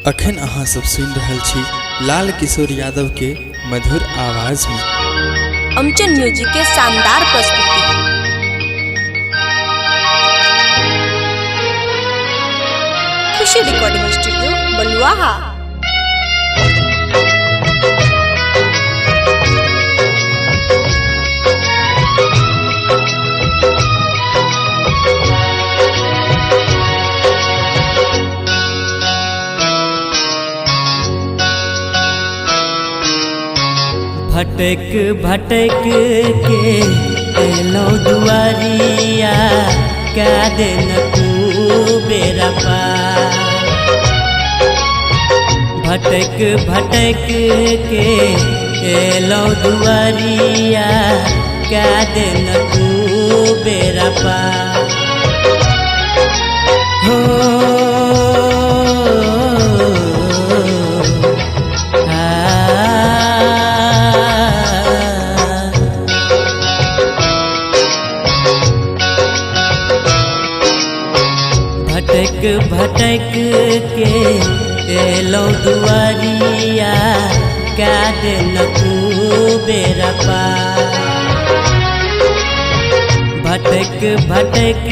अखन अहाँ सब सुन रहल छी लाल किशोर यादव के मधुर आवाज में अमचन म्यूजिक के शानदार प्रस्तुति। खुशी रिकॉर्डिंग स्टूडियो बलुआहा। भटक भटक के एलो दुआरिया क्या दिन तू बेरा पार। भटक भटक के एलो दुआरिया क्या दिन तू बेरा पार। भटक भटक के एलो दुआरिया क्या दिन तू बेरा पार। भटक भटक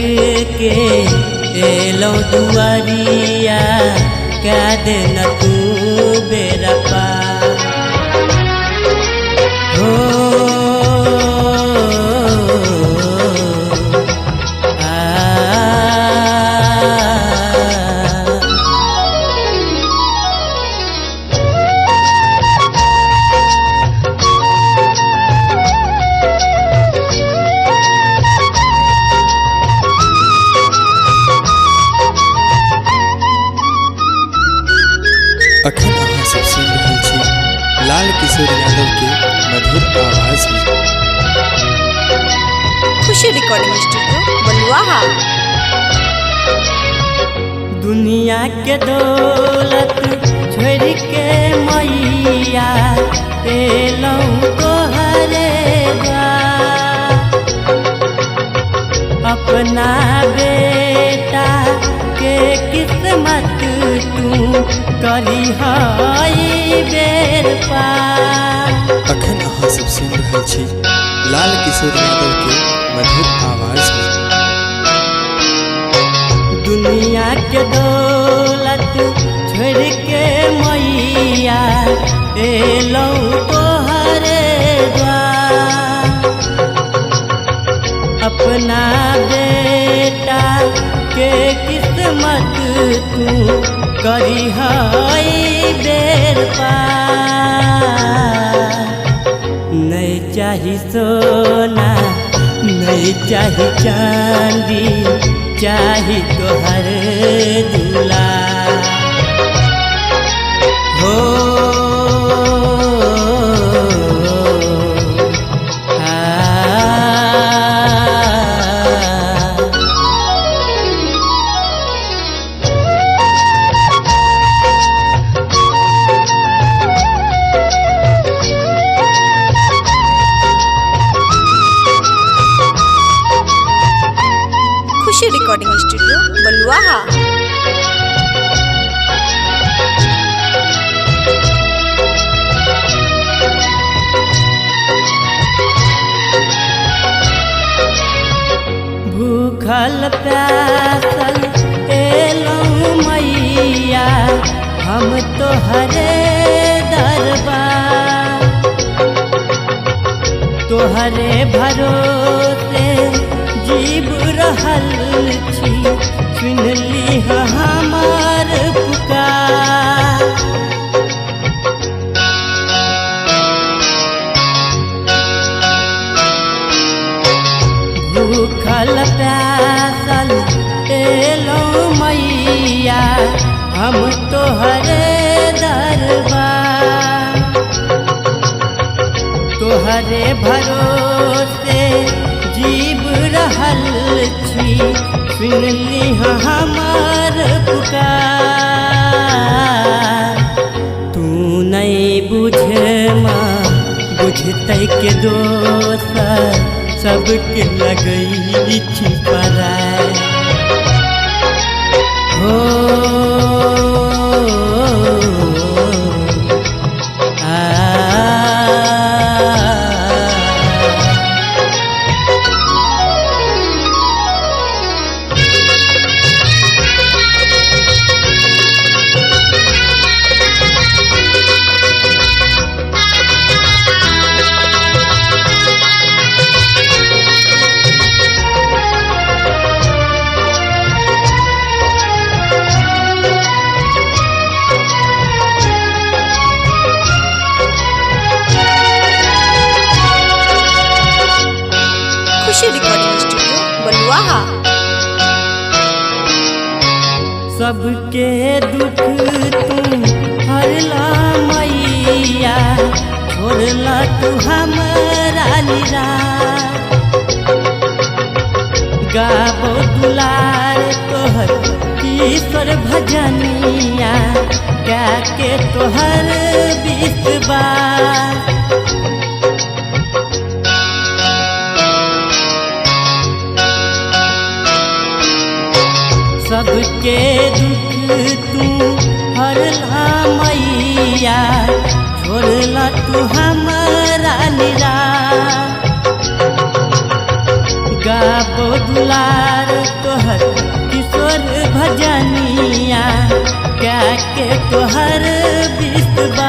के एलो दुआरिया क्या दिन तू बेरा पार। अखन अहाँ सब सुन रहल छी लाल किशोर यादव के मधुर आवाज में खुशी रिकॉर्डिंग स्टूडियो बलुआहा। दुनिया के दौलत छोड़ के मैया एलौ तोहरे द्वार। अपना बेटा के किस्मत तू करी हाई बेर पार। अखन अहाँ सब सुन रहल छी लाल किशोर यादव के मधुर आवाज में दुनिया के दौलत छोड़ के मैया एलौ तोहरे द्वार। अपना बेटा के किस्मत तू करी हाई बेर पार। नहीं चाही सोना नहीं चाही चांदी चाही तोहर दुलार। खुशी रिकॉर्डिंग स्टूडियो बलुआहा। भूखल प्यासल एलौ मैया हम तोहरे दरबार। तोहरे भरोसे जीव रहल छी सुनली हमार पुकार। भूखल प्यासल एलौ मैया हम तोहरे दरबार। तोहरे भरोसे जीव रहल छी सुनली हमार पुकार। तू नहीं बुझे माँ बुझते के दोसर सबके लगई छी पराए। सबके दुख तू हरला मैया, छोड़ला तू हमरा निराश। गाबो दुलार तोहर ईश्वर भजनिया, क्या के तोहर विश्वास। सबके दुख तू हरला मैया, छोड़ला तू हमरा निराश। गाबो दुलार तोहर किशोर भजनिया, क्या के तोहर विश्वास।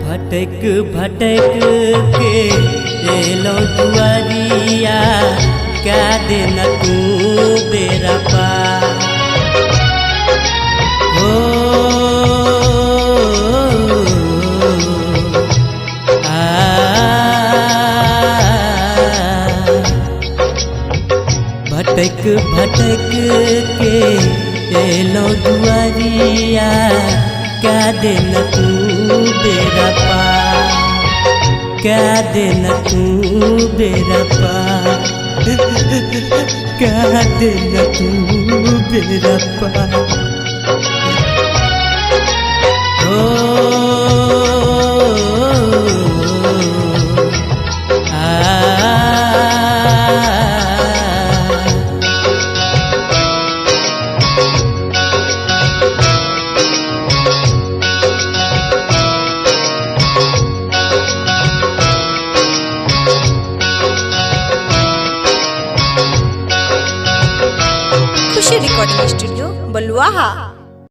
भटक भटक के एलो दुआरिया, क्या देना तू बेरा पार। हो भटक भटक के एलो दुआरिया, क्या देना तू बेरा पार। क्या देना तू बेरा पार। क्या देना तू बेरा पार। हो खुशी रिकॉर्डिंग स्टूडियो बलुआहा।